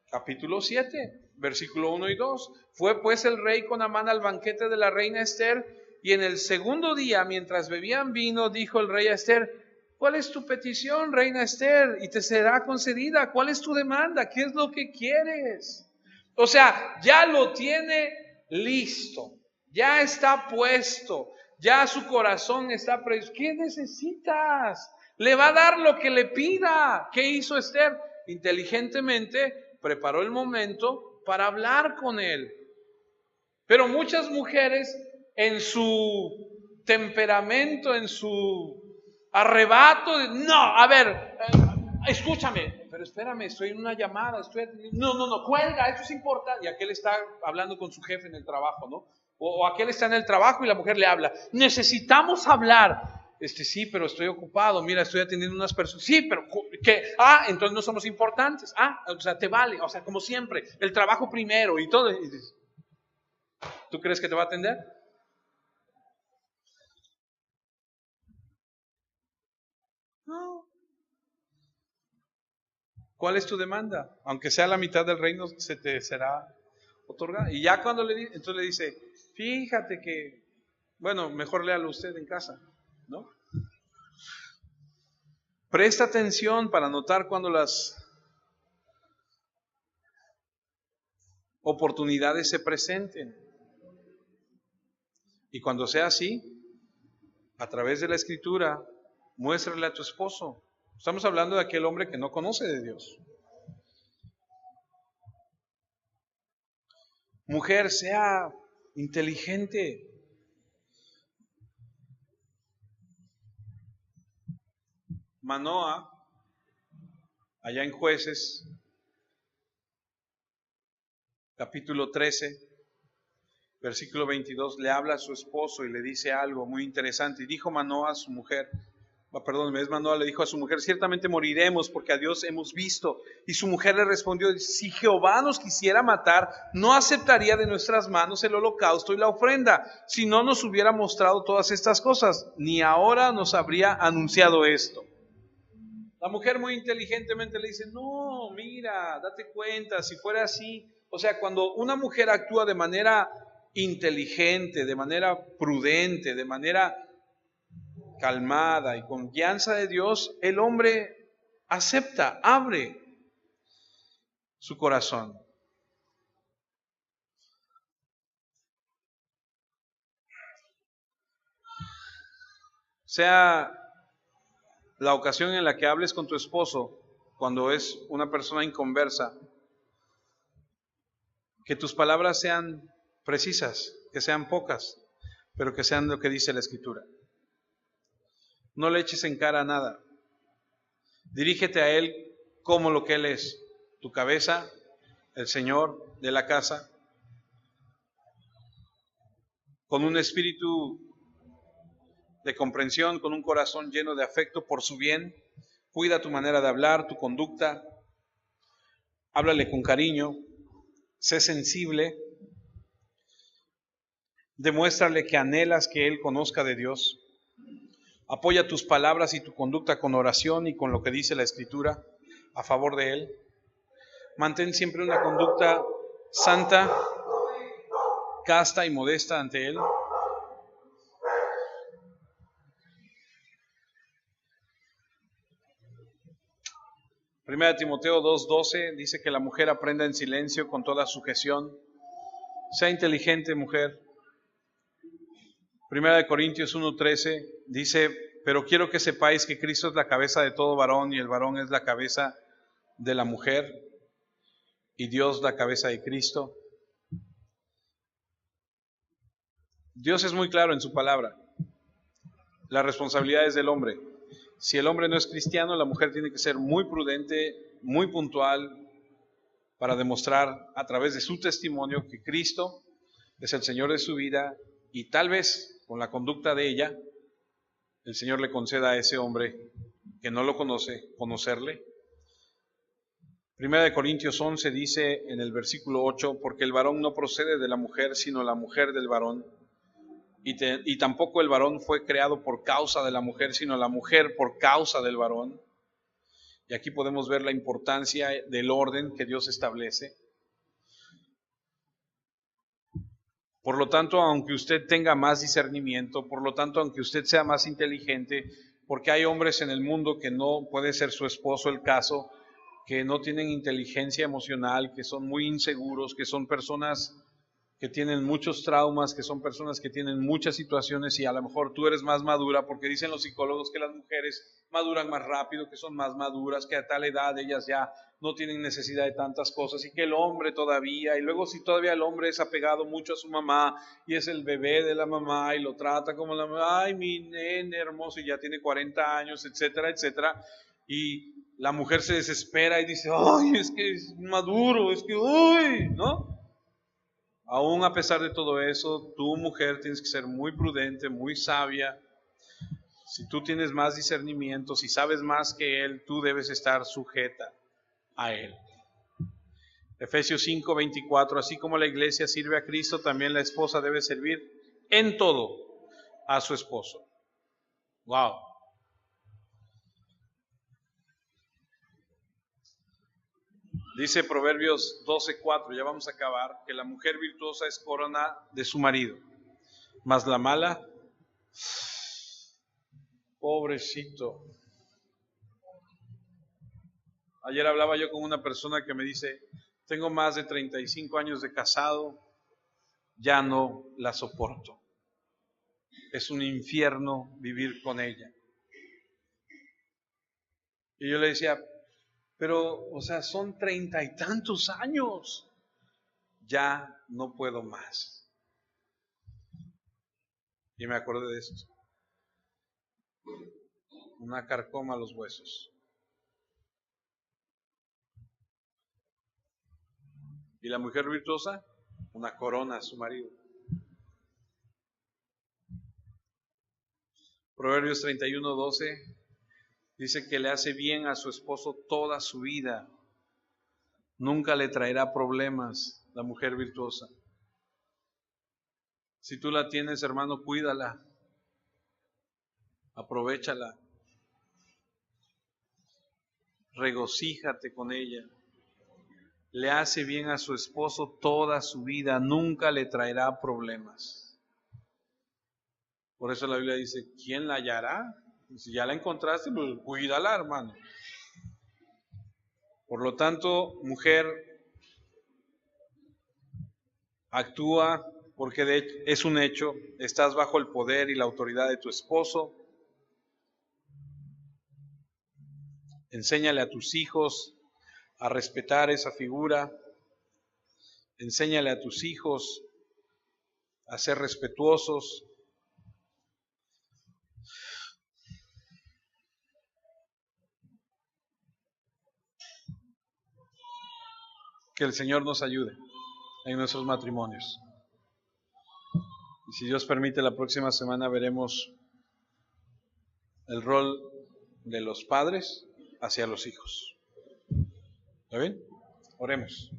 Capítulo 7, versículo 1 y 2. Fue pues el rey con Amán al banquete de la reina Esther, y en el segundo día, mientras bebían vino, dijo el rey a Esther, ¿cuál es tu petición, reina Esther? Y te será concedida. ¿Cuál es tu demanda? ¿Qué es lo que quieres? O sea, ya lo tiene listo, ya está puesto, ya su corazón está preso. ¿Qué necesitas? Le va a dar lo que le pida. ¿Qué hizo Esther? Inteligentemente preparó el momento para hablar con él. Pero muchas mujeres en su temperamento, en su arrebato, no, a ver, escúchame, pero espérame, estoy en una llamada, no, cuelga, esto es importante. Y aquel está hablando con su jefe en el trabajo, ¿no? O aquel está en el trabajo y la mujer le habla, necesitamos hablar. Sí, pero estoy ocupado, mira, estoy atendiendo unas personas. Sí, pero ¿qué? Entonces no somos importantes. O sea, te vale, o sea, como siempre, el trabajo primero y todo. ¿Tú crees que te va a atender? No. ¿Cuál es tu demanda? Aunque sea la mitad del reino, se te será otorgada. Y ya cuando entonces le dice, fíjate que, bueno, mejor léalo usted en casa, ¿no? Presta atención para notar cuando las oportunidades se presenten. Y cuando sea así, a través de la escritura, muéstrale a tu esposo. Estamos hablando de aquel hombre que no conoce de Dios. Mujer, sea inteligente. Manoa, allá en Jueces, capítulo 13, versículo 22, le habla a su esposo y le dice algo muy interesante. Y dijo Manoa a su mujer, Perdón, es Manoah, le dijo a su mujer, ciertamente moriremos porque a Dios hemos visto. Y su mujer le respondió, si Jehová nos quisiera matar, no aceptaría de nuestras manos el holocausto y la ofrenda, si no nos hubiera mostrado todas estas cosas, ni ahora nos habría anunciado esto. La mujer muy inteligentemente le dice, no, mira, date cuenta, si fuera así. O sea, cuando una mujer actúa de manera inteligente, de manera prudente, de manera calmada y con guianza de Dios, el hombre acepta, abre su corazón. Sea la ocasión en la que hables con tu esposo, cuando es una persona inconversa, que tus palabras sean precisas, que sean pocas, pero que sean lo que dice la Escritura. No le eches en cara nada. Dirígete a Él como lo que Él es, tu cabeza, el Señor de la casa, con un espíritu de comprensión, con un corazón lleno de afecto por su bien. Cuida tu manera de hablar, tu conducta. Háblale con cariño, sé sensible. Demuéstrale que anhelas que Él conozca de Dios. Apoya tus palabras y tu conducta con oración y con lo que dice la Escritura a favor de Él. Mantén siempre una conducta santa, casta y modesta ante Él. Primera de Timoteo 2:12 dice que la mujer aprenda en silencio con toda sujeción. Sea inteligente, mujer. Primera de Corintios 1:13 dice, pero quiero que sepáis que Cristo es la cabeza de todo varón y el varón es la cabeza de la mujer y Dios la cabeza de Cristo. Dios es muy claro en su palabra. La responsabilidad es del hombre. Si el hombre no es cristiano, la mujer tiene que ser muy prudente, muy puntual, para demostrar a través de su testimonio que Cristo es el Señor de su vida y tal vez con la conducta de ella, el Señor le conceda a ese hombre que no lo conoce, conocerle. Primera de Corintios 11 dice en el versículo 8, porque el varón no procede de la mujer, sino la mujer del varón. Y tampoco el varón fue creado por causa de la mujer, sino la mujer por causa del varón. Y aquí podemos ver la importancia del orden que Dios establece. Por lo tanto, aunque usted tenga más discernimiento, por lo tanto, aunque usted sea más inteligente, porque hay hombres en el mundo que no puede ser su esposo el caso, que no tienen inteligencia emocional, que son muy inseguros, que son personas que tienen muchos traumas, que son personas que tienen muchas situaciones y a lo mejor tú eres más madura, porque dicen los psicólogos que las mujeres maduran más rápido, que son más maduras, que a tal edad ellas ya no tienen necesidad de tantas cosas y que el hombre todavía, y luego si todavía el hombre es apegado mucho a su mamá y es el bebé de la mamá y lo trata como la mamá, ay mi nene hermoso y ya tiene 40 años, etcétera, etcétera, y la mujer se desespera y dice, ay es que es maduro, es que, uy, ¿no? Aún a pesar de todo eso, tú mujer tienes que ser muy prudente, muy sabia. Si tú tienes más discernimiento, si sabes más que él, tú debes estar sujeta a él. Efesios 5:24, así como la iglesia sirve a Cristo, también la esposa debe servir en todo a su esposo. Wow. Dice Proverbios 12:4, ya vamos a acabar, que la mujer virtuosa es corona de su marido, mas la mala, pobrecito. Ayer hablaba yo con una persona que me dice, tengo más de 35 años de casado, ya no la soporto. Es un infierno vivir con ella. Y yo le decía, pero, o sea, son 30 y tantos años, ya no puedo más. Y me acordé de esto. Una carcoma a los huesos. Y la mujer virtuosa, una corona a su marido. Proverbios 31:12 Dice que le hace bien a su esposo toda su vida. Nunca le traerá problemas la mujer virtuosa. Si tú la tienes, hermano, cuídala. Aprovéchala. Regocíjate con ella. Le hace bien a su esposo toda su vida. Nunca le traerá problemas. Por eso la Biblia dice, ¿quién la hallará? Si ya la encontraste, pues cuídala, hermano. Por lo tanto, mujer, actúa porque es un hecho, estás bajo el poder y la autoridad de tu esposo. Enséñale a tus hijos a respetar esa figura. Enséñale a tus hijos a ser respetuosos. Que el Señor nos ayude en nuestros matrimonios. Y si Dios permite, la próxima semana veremos el rol de los padres hacia los hijos. ¿Está bien? Oremos.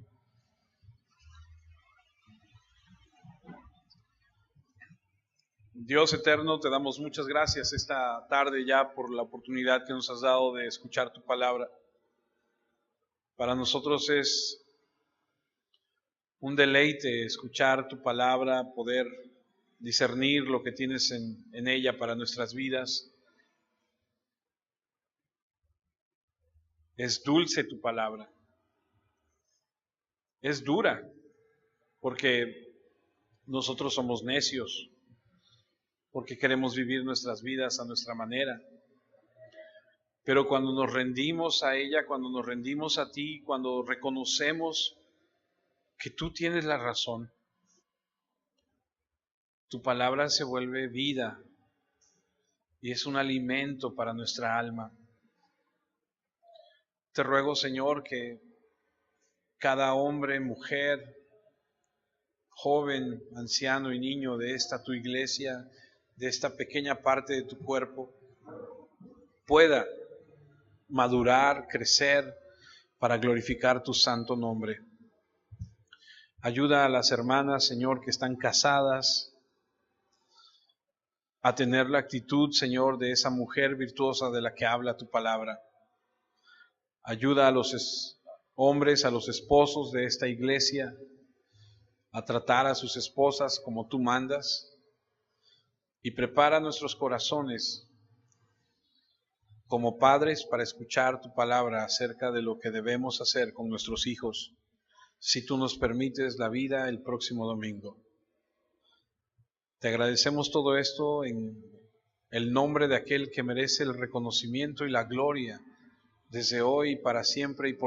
Dios eterno, te damos muchas gracias esta tarde ya por la oportunidad que nos has dado de escuchar tu palabra. Para nosotros es un deleite escuchar tu palabra, poder discernir lo que tienes en ella para nuestras vidas. Es dulce tu palabra. Es dura, porque nosotros somos necios, porque queremos vivir nuestras vidas a nuestra manera. Pero cuando nos rendimos a ella, cuando nos rendimos a ti, cuando reconocemos que tú tienes la razón, tu palabra se vuelve vida y es un alimento para nuestra alma. Te ruego, Señor, que cada hombre, mujer, joven, anciano y niño de esta tu iglesia, de esta pequeña parte de tu cuerpo, pueda madurar, crecer para glorificar tu santo nombre. Ayuda a las hermanas, Señor, que están casadas, a tener la actitud, Señor, de esa mujer virtuosa de la que habla tu palabra. Ayuda a los hombres, a los esposos de esta iglesia, a tratar a sus esposas como tú mandas, y prepara nuestros corazones como padres para escuchar tu palabra acerca de lo que debemos hacer con nuestros hijos, si tú nos permites la vida el próximo domingo. Te agradecemos todo esto en el nombre de aquel que merece el reconocimiento y la gloria desde hoy para siempre y por